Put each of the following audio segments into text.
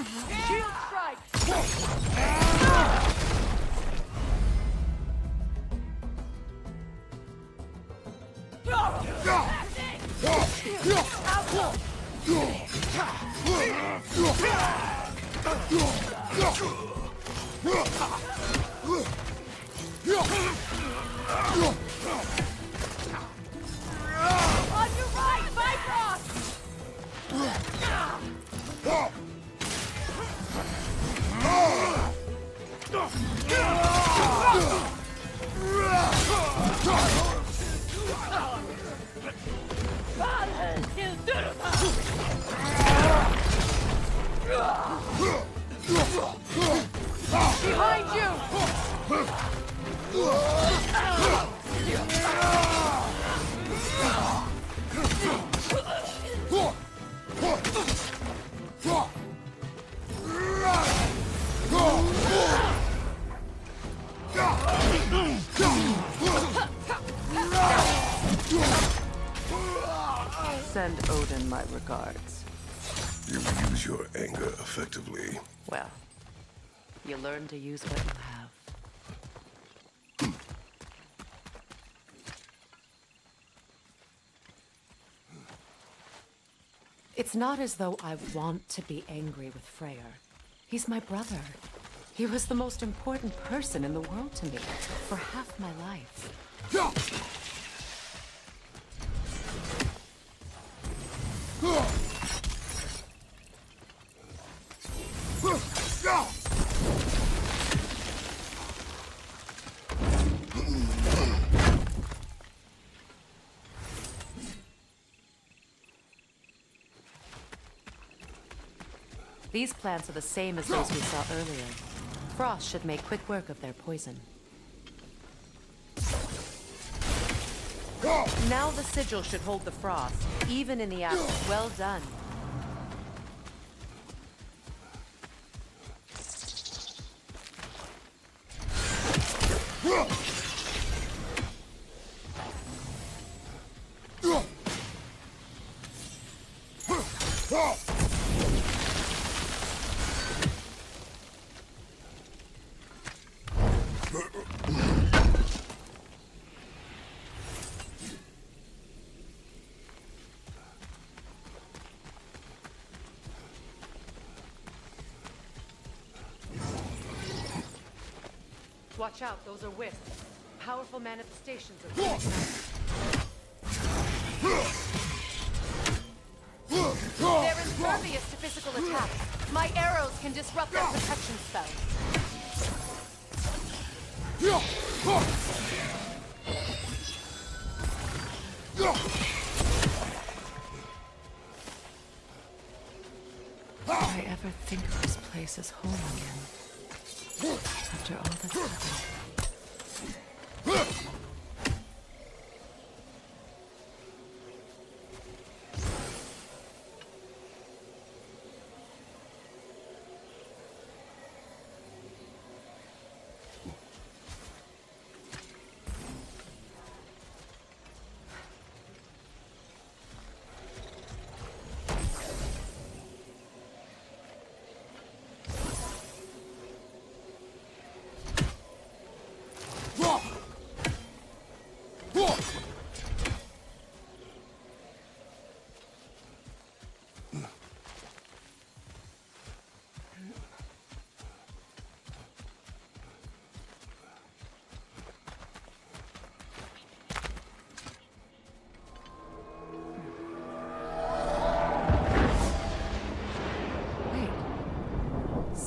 Shield strike! On your right, Bifrost! Behind you! Send Odin my regards. You use your anger effectively. Well, you learn to use what you have. It's not as though I want to be angry with Freyr. He's my brother. He was the most important person in the world to me for half my life. These plants are the same as those we saw earlier. Frost should make quick work of their poison. Now the sigil should hold the frost, even in the absence. Well done. Watch out, those are wisps. Powerful manifestations of They're impervious to physical attacks. My arrows can disrupt their protection spell. Did I ever think of this place as home again? After all that's happened.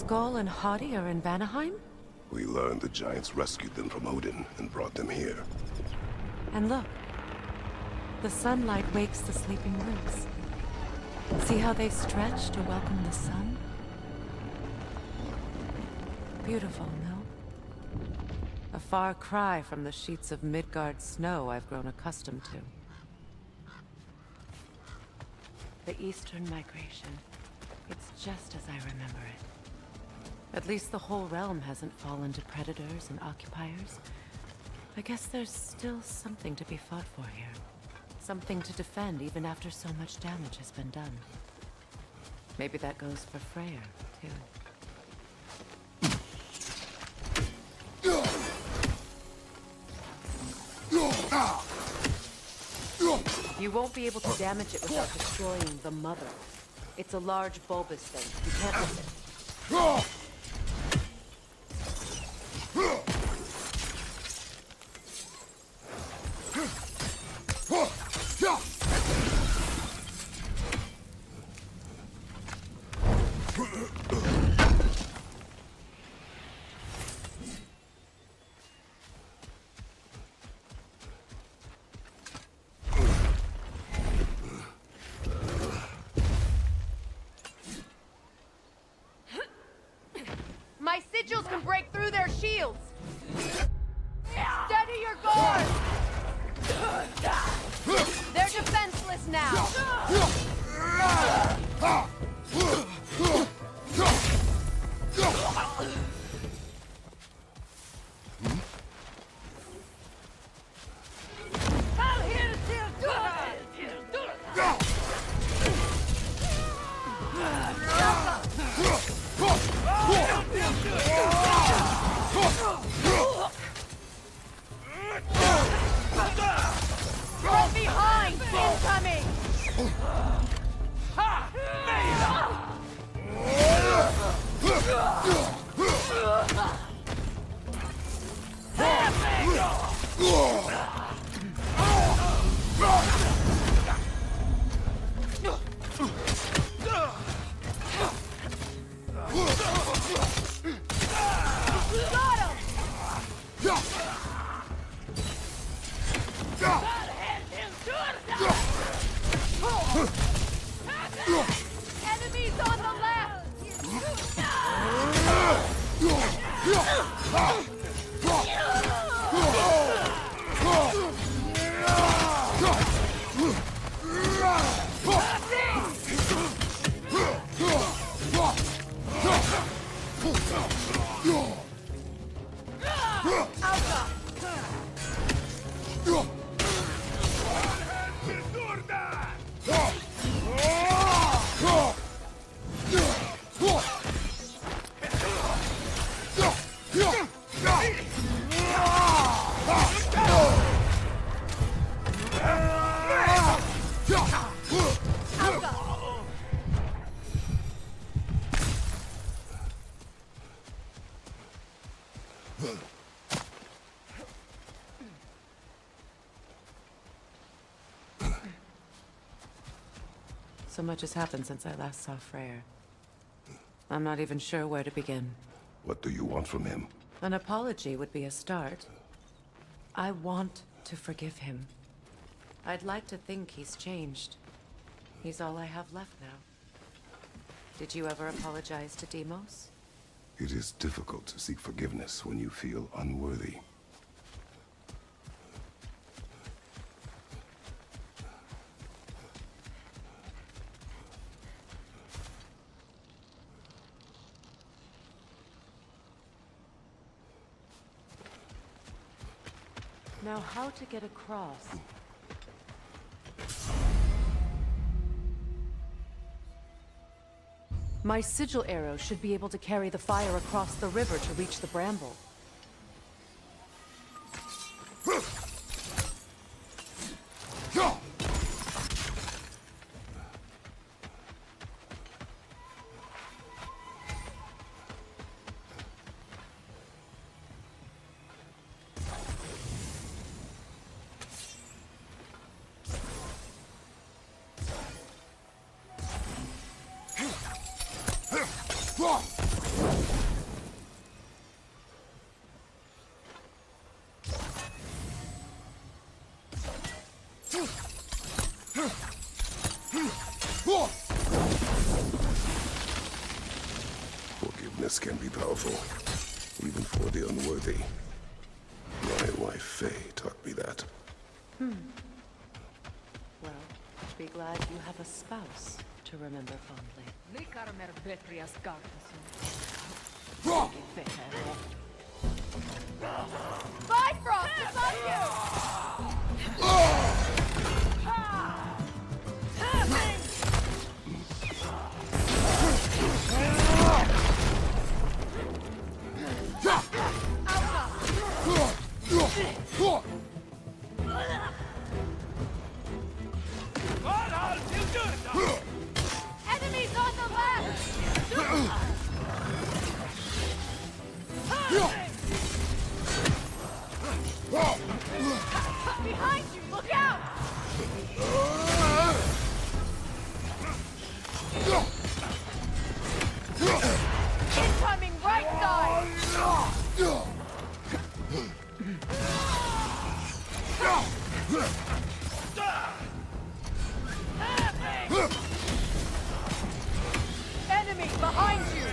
Skull and Hati are in Vanaheim? We learned the giants rescued them from Odin and brought them here. And look. The sunlight wakes the sleeping roots. See how they stretch to welcome the sun? Beautiful, no? A far cry from the sheets of Midgard snow I've grown accustomed to. The Eastern migration. It's just as I remember it. At least the whole realm hasn't fallen to predators and occupiers. I guess there's still something to be fought for here. Something to defend even after so much damage has been done. Maybe that goes for Freyr, too. You won't be able to damage it without destroying the mother. It's a large bulbous thing. You can't miss it. My sigils can break through their shields! Steady your guard! They're defenseless now! From behind! Incoming! Got him! Enemies on the left! So much has happened since I last saw Freyr. I'm not even sure where to begin. What do you want from him? An apology would be a start. I want to forgive him. I'd like to think he's changed. He's all I have left now. Did you ever apologize to Deimos? It is difficult to seek forgiveness when you feel unworthy. Now, how to get across? My sigil arrow should be able to carry the fire across the river to reach the bramble. Forgiveness can be powerful, even for the unworthy. My wife Faye taught me that. Well, be glad you have a spouse to remember fondly. Bifrost, it's on you! Enemies on the left! Behind you! Look out! Incoming right side! Enemy behind you!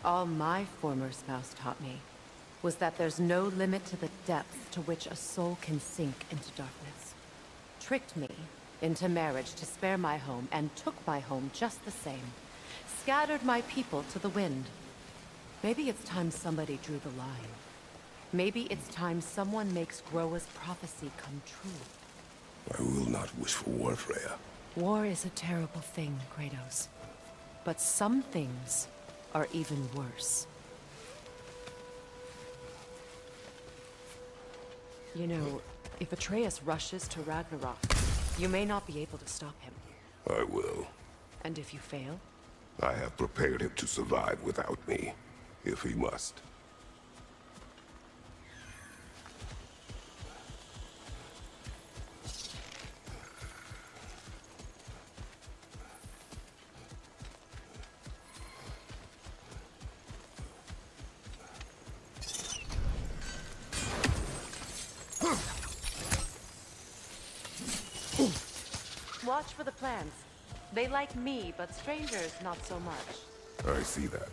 All my former spouse taught me was that there's no limit to the depths to which a soul can sink into darkness. Tricked me into marriage to spare my home and took my home just the same. Scattered my people to the wind. Maybe it's time somebody drew the line. Maybe it's time someone makes Groa's prophecy come true. I will not wish for war, Freya. War is a terrible thing, Kratos. But some things are even worse. You know, if Atreus rushes to Ragnarok, you may not be able to stop him. I will. And if you fail? I have prepared him to survive without me, if he must. Watch for the plants. They like me, but strangers not so much. I see that.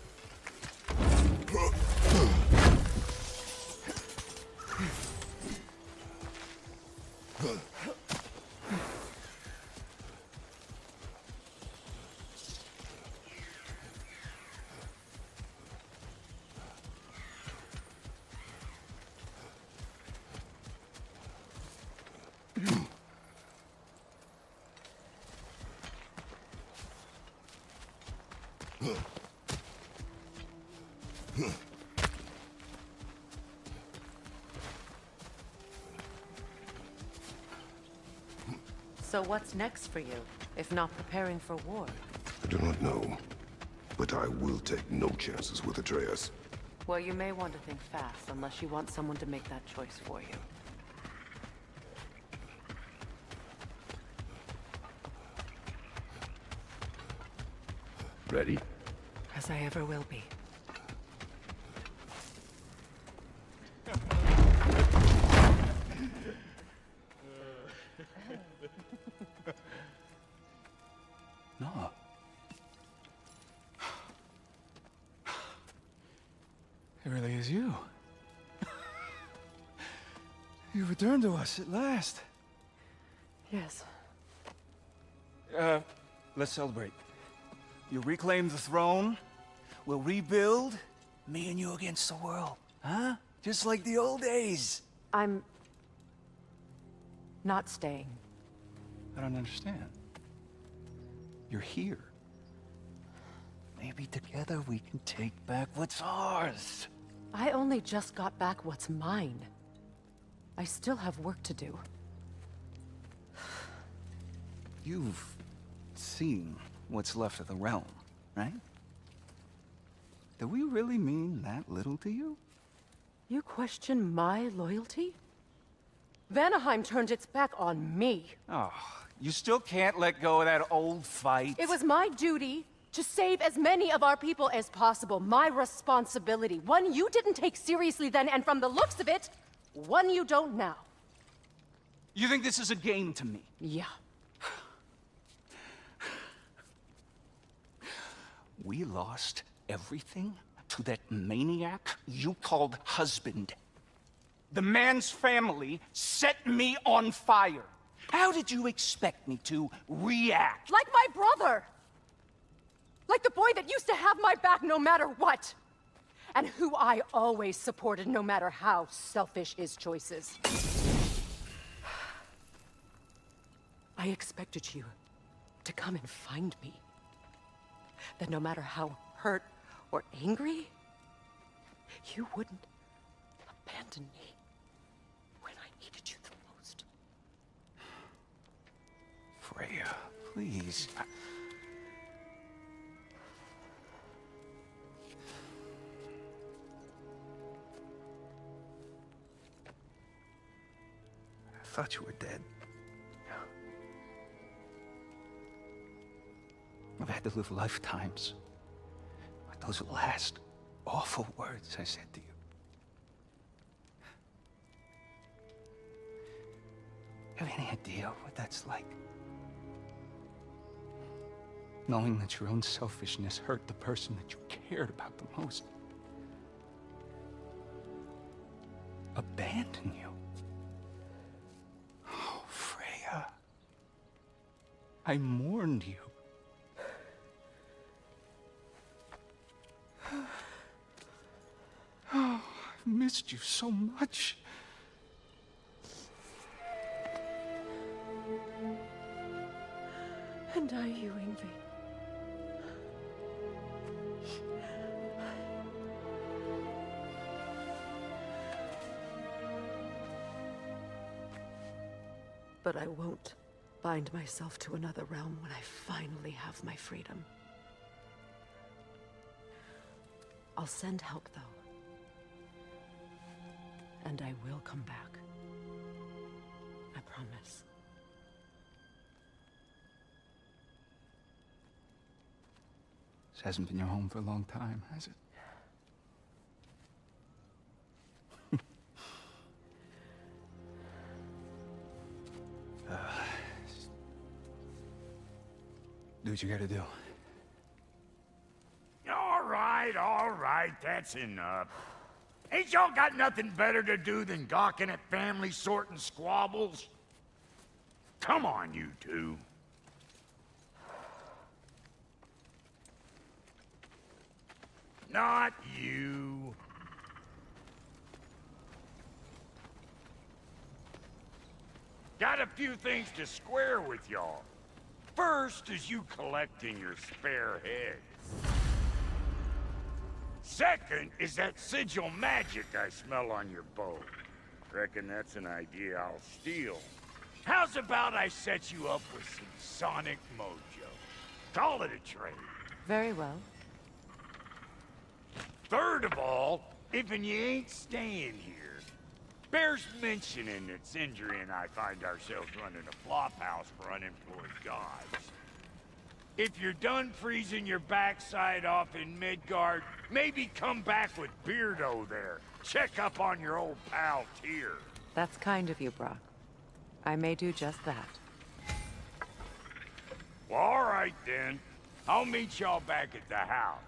So what's next for you, if not preparing for war? I do not know, but I will take no chances with Atreus. Well, you may want to think fast, unless you want someone to make that choice for you. Ready? As I ever will be. No. It really is you. You returned to us at last. Yes. Let's celebrate. You reclaim the throne. We'll rebuild. Me and you against the world. Huh? Just like the old days. I'm not staying. I don't understand. You're here. Maybe together we can take back what's ours. I only just got back what's mine. I still have work to do. You've seen what's left of the realm, right? Do we really mean that little to you? You question my loyalty? Vanaheim turned its back on me. Oh, you still can't let go of that old fight? It was my duty to save as many of our people as possible. My responsibility. One you didn't take seriously then, and from the looks of it, one you don't now. You think this is a game to me? Yeah. We lost everything to that maniac you called husband. The man's family set me on fire. How did you expect me to react? Like my brother! Like the boy that used to have my back no matter what! And who I always supported no matter how selfish his choices. I expected you to come and find me. That no matter how hurt or angry, you wouldn't abandon me when I needed you the most. Freya, please. I thought you were dead. I've had to live lifetimes with those last awful words I said to you. Have any idea what that's like? Knowing that your own selfishness hurt the person that you cared about the most. Abandon you. Oh, Freya. I mourned you. Oh, I've missed you so much. And are you, Yngvi? But I won't bind myself to another realm when I finally have my freedom. I'll send help, though. And I will come back. I promise. This hasn't been your home for a long time, has it? Do what you gotta do. All right, that's enough. Ain't y'all got nothing better to do than gawking at family sorting squabbles? Come on, you two. Not you. Got a few things to square with y'all. First is you collecting your spare heads. Second is that sigil magic I smell on your bow. Reckon that's an idea I'll steal. How's about I set you up with some sonic mojo? Call it a trade. Very well. Third of all, if you ain't staying here, bears mentioning that Sindri and I find ourselves running a flophouse for unemployed gods. If you're done freezing your backside off in Midgard, maybe come back with Beardo there. Check up on your old pal Tyr. That's kind of you, Brock. I may do just that. Well, all right then. I'll meet y'all back at the house.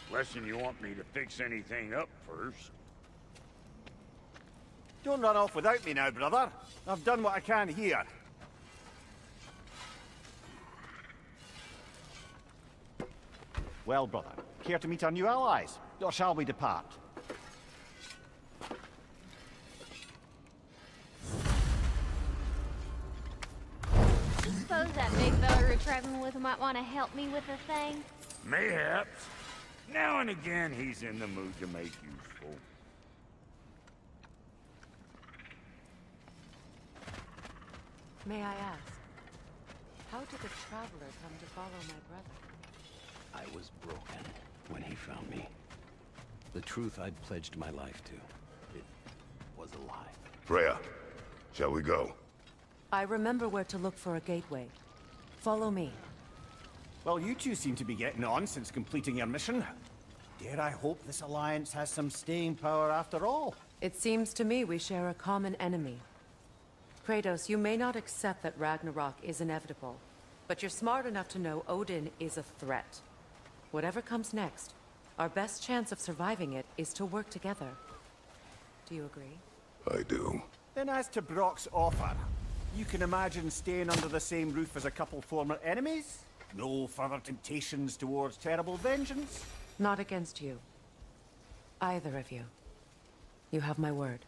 Unless you want me to fix anything up first. Don't run off without me now, brother. I've done what I can here. Well, brother, care to meet our new allies? Or shall we depart? Suppose that big fella we're traveling with might want to help me with a thing. Mayhaps. Now and again, he's in the mood to make useful. May I ask, how did the Traveler come to follow my brother? I was broken when he found me. The truth I'd pledged my life to. It was a lie. Freya, shall we go? I remember where to look for a gateway. Follow me. Well, you two seem to be getting on since completing your mission. Dare I hope this alliance has some staying power after all? It seems to me we share a common enemy. Kratos, you may not accept that Ragnarok is inevitable, but you're smart enough to know Odin is a threat. Whatever comes next, our best chance of surviving it is to work together. Do you agree? I do. Then as to Brock's offer, you can imagine staying under the same roof as a couple former enemies? No further temptations towards terrible vengeance? Not against you. Either of you. You have my word.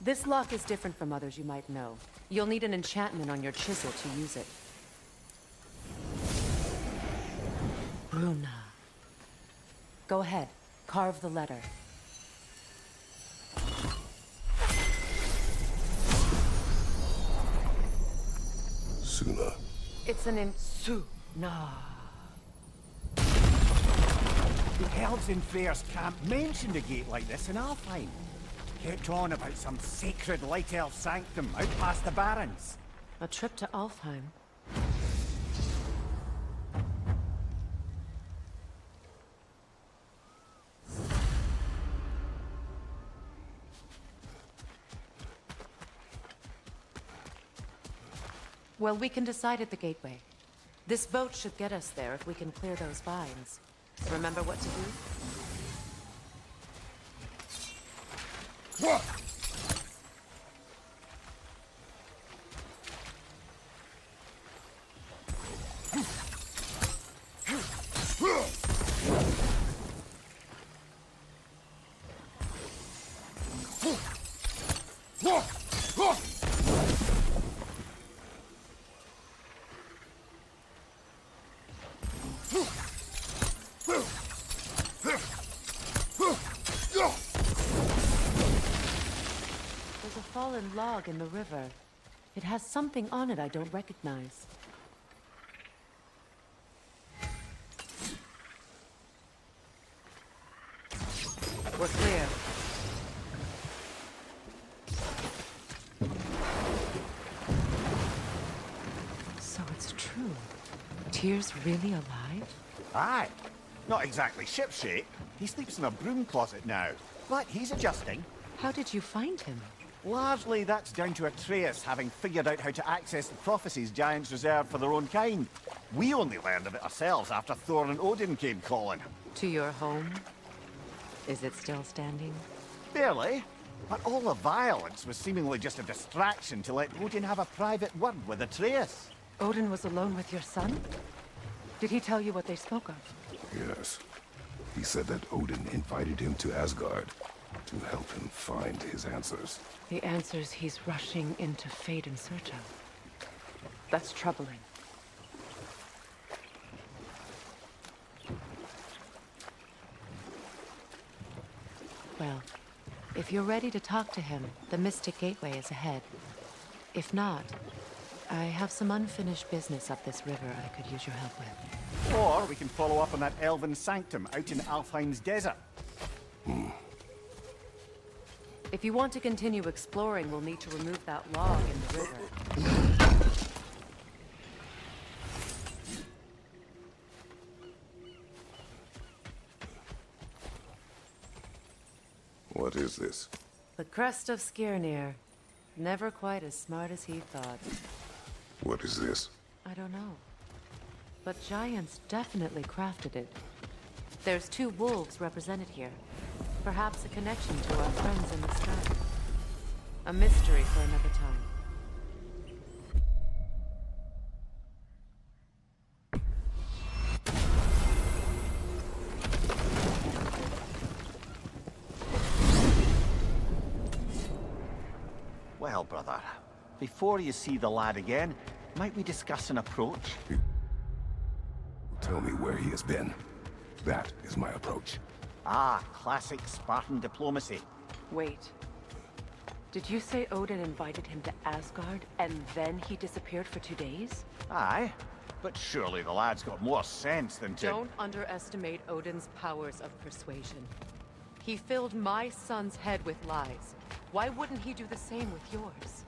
This lock is different from others you might know. You'll need an enchantment on your chisel to use it. Bruna. Go ahead. Carve the letter. Suna. It's an Suna. The elves in Freyr's camp mentioned a gate like this in Alfheim. Kept on about some sacred light elf sanctum out past the barrens. A trip to Alfheim. Well, we can decide at the gateway. This boat should get us there if we can clear those vines. Remember what to do? There's a fallen log in the river. It has something on it I don't recognize. We're clear. So it's true. Tyr's really alive? Aye. Not exactly shipshape. He sleeps in a broom closet now. But he's adjusting. How did you find him? Largely that's down to Atreus having figured out how to access the prophecies giants reserved for their own kind. We only learned of it ourselves after Thor and Odin came calling. To your home? Is it still standing? Barely. But all the violence was seemingly just a distraction to let Odin have a private word with Atreus. Odin was alone with your son? Did he tell you what they spoke of? Yes. He said that Odin invited him to Asgard to help him find his answers. The answers he's rushing into fate in search of. That's troubling. Well, if you're ready to talk to him, the Mystic Gateway is ahead. If not, I have some unfinished business up this river I could use your help with. Or we can follow up on that elven sanctum out in Alfheim's desert. If you want to continue exploring, we'll need to remove that log in the river. What is this? The crest of Skirnir. Never quite as smart as he thought. What is this? I don't know. But giants definitely crafted it. There's 2 wolves represented here. Perhaps a connection to our friends in the sky. A mystery for another time. Well, brother, before you see the lad again, might we discuss an approach? Tell me where he has been. That is my approach. Ah, classic Spartan diplomacy. Wait. Did you say Odin invited him to Asgard, and then he disappeared for 2 days? Aye, but surely the lad's got more sense than to... Don't underestimate Odin's powers of persuasion. He filled my son's head with lies. Why wouldn't he do the same with yours?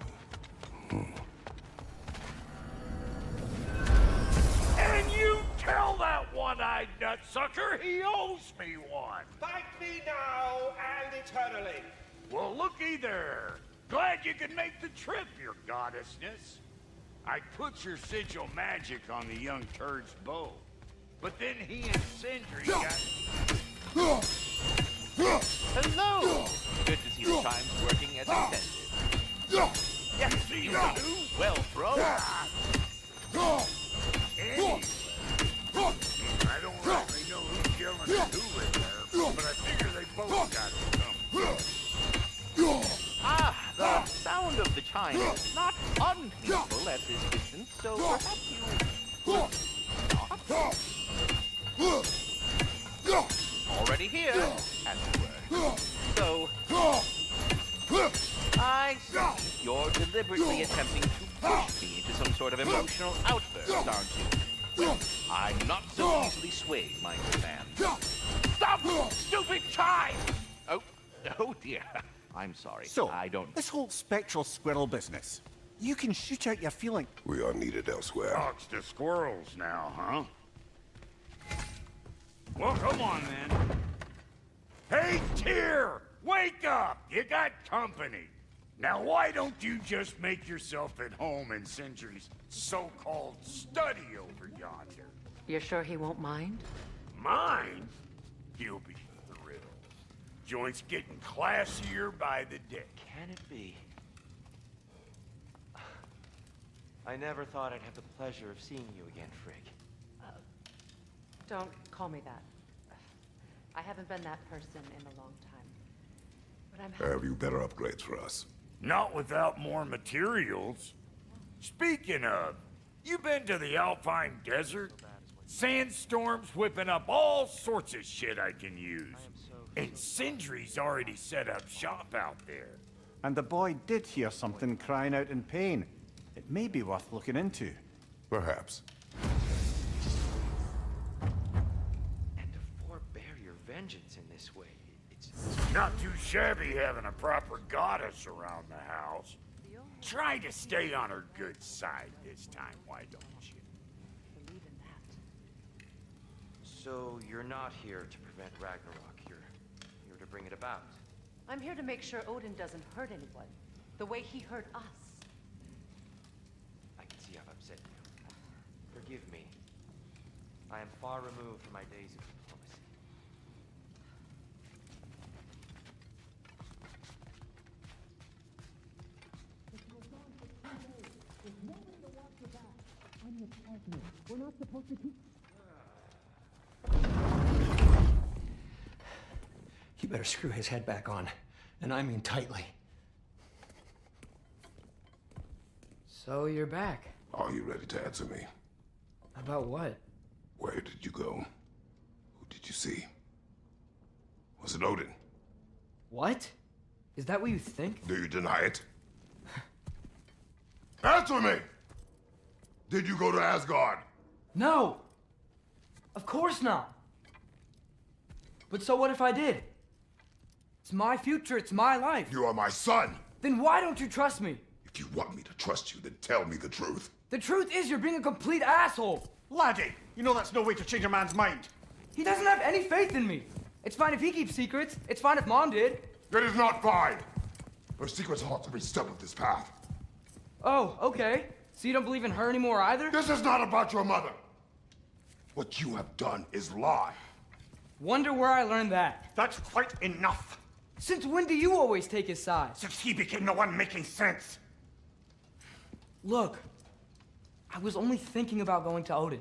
And you tell that one-eyed nutsucker he owes me one. Thank me now and eternally. Well, looky there. Glad you could make the trip, your goddessness. I put your sigil magic on the young turd's bow. But then he and Sindri got... Hello! Good to see the chimes working as intended. Yes, you do. Well, bro. Anyway, I don't really know who's yelling at who in there, but I figure they both got something. Ah, the sound of the chimes is not unpeaceful at this distance, so perhaps you not. Already here, as it were. So, I see you're deliberately attempting to push me into some sort of emotional outburst, aren't you? I'm not so easily swayed, my good man. Stop, stupid chime! Oh dear. I'm sorry. So, I don't... this whole spectral squirrel business, you can shoot out your feeling. We are needed elsewhere. Talks to squirrels now, huh? Well, come on, then. Hey, Tyr! Wake up! You got company. Now, why don't you just make yourself at home in Sindri's so-called study over yonder? You're sure he won't mind? Mine? You'll be thrilled. Joint's getting classier by the day. Can it be? I never thought I'd have the pleasure of seeing you again, Frigg. Don't call me that. I haven't been that person in a long time. But I'm happy. Have you better upgrades for us? Not without more materials. Speaking of, you been to the Alpine Desert? Sandstorms whipping up all sorts of shit I can use. And Sindri's already set up shop out there. And the boy did hear something crying out in pain. It may be worth looking into. Perhaps. And to forbear your vengeance in this way, it's... Not too shabby having a proper goddess around the house. Try to stay on her good side this time, why don't you? Believe in that. So you're not here to prevent Ragnarok. You're to bring it about. I'm here to make sure Odin doesn't hurt anyone, the way he hurt us. I can see I've upset you. Forgive me. I am far removed from my days of diplomacy. You better screw his head back on, and I mean tightly. So you're back. Are you ready to answer me? About what? Where did you go? Who did you see? Was it Odin? What? Is that what you think? Do you deny it? Answer me! Did you go to Asgard? No! Of course not! But so what if I did? It's my future, it's my life. You are my son! Then why don't you trust me? If you want me to trust you, then tell me the truth. The truth is you're being a complete asshole! Laddie, you know that's no way to change a man's mind. He doesn't have any faith in me. It's fine if he keeps secrets. It's fine if Mom did. It is not fine! Her secrets haunt every step of this path. Oh, okay. So you don't believe in her anymore either? This is not about your mother. What you have done is lie. Wonder where I learned that. That's quite enough. Since when do you always take his side? Since he became the one making sense. Look, I was only thinking about going to Odin,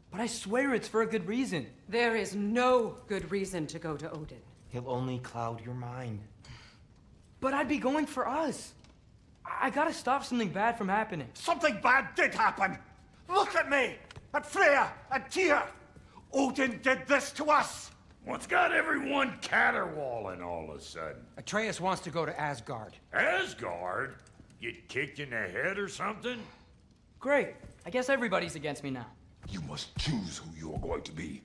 but I swear it's for a good reason. There is no good reason to go to Odin. He'll only cloud your mind. But I'd be going for us. I gotta stop something bad from happening. Something bad did happen! Look at me! At Freya! At Tyr! Odin did this to us! What's got everyone caterwauling all of a sudden? Atreus wants to go to Asgard. Asgard? Get kicked in the head or something? Great. I guess everybody's against me now. You must choose who you are going to be.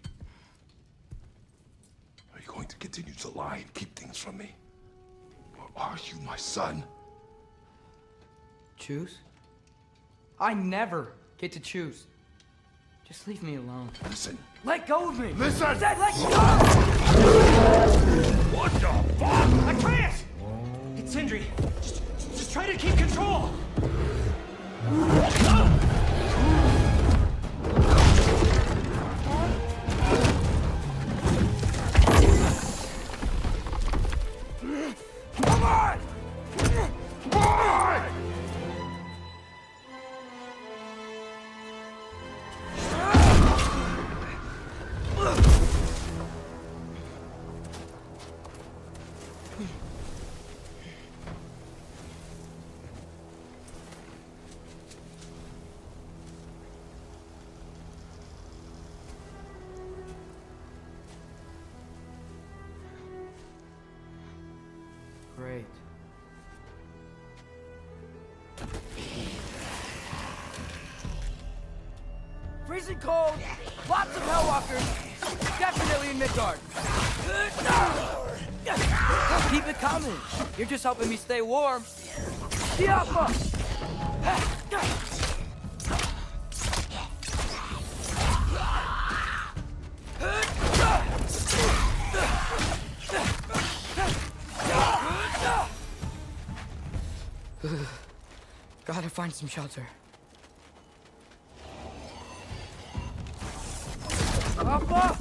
Are you going to continue to lie and keep things from me? Or are you my son? Choose? I never get to choose. Just leave me alone. Listen. Let go of me! Listen! I said let go! What the fuck? Atreus! It's Sindri. Just try to keep control! Come on! Come on! Great. Freezing cold, lots of Hellwalkers, definitely in Midgard. Keep it coming. You're just helping me stay warm. Diapa! Gotta find some shelter. Papa!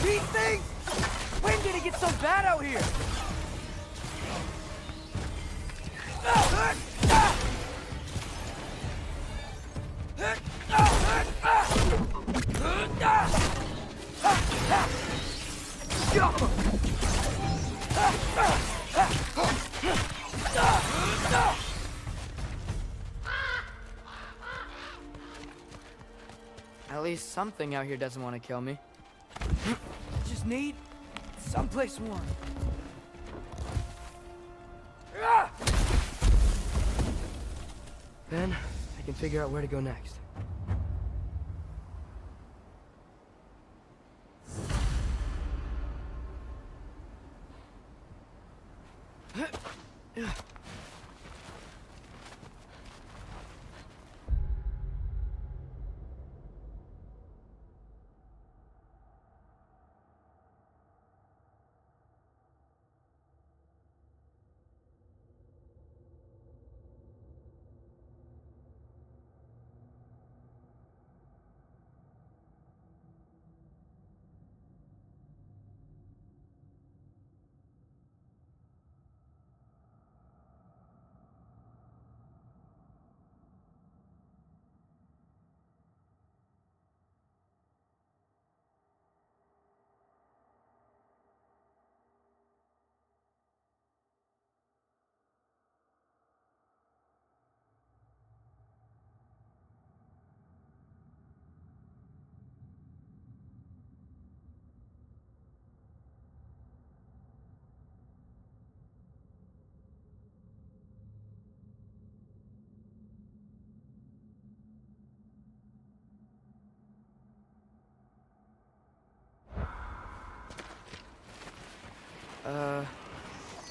These things! When did it get so bad out here? At least something out here doesn't want to kill me. Just need someplace warm. Then I can figure out where to go next.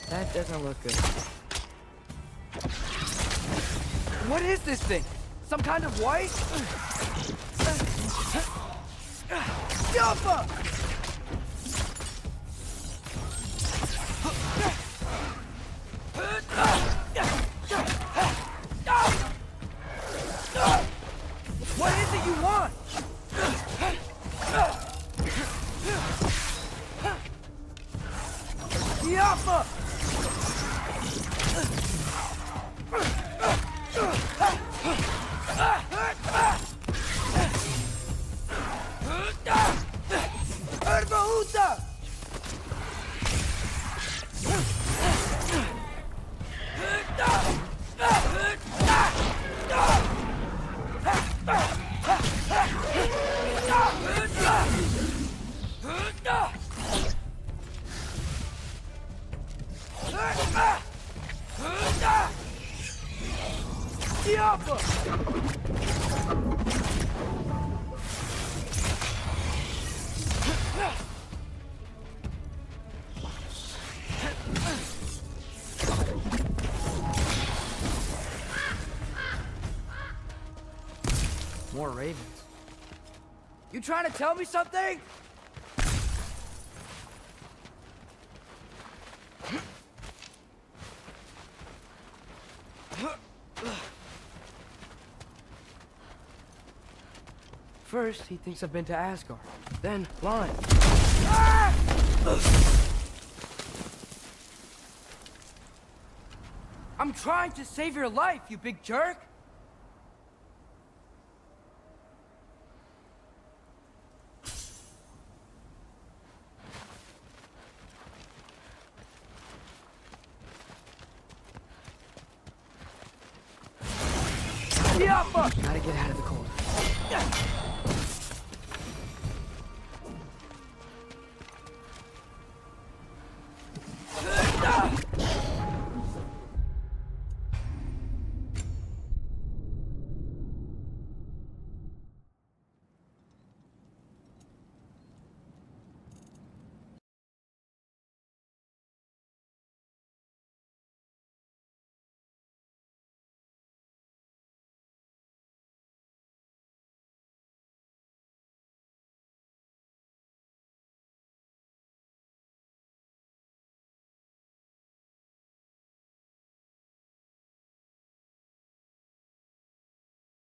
That doesn't look good. What is this thing? Some kind of white? Jumpa! What is it you want? Yappa! Erbahuta! More ravens. You trying to tell me something? First, he thinks I've been to Asgard. Then, lying. Ah! I'm trying to save your life, you big jerk! Gotta get out of the cold.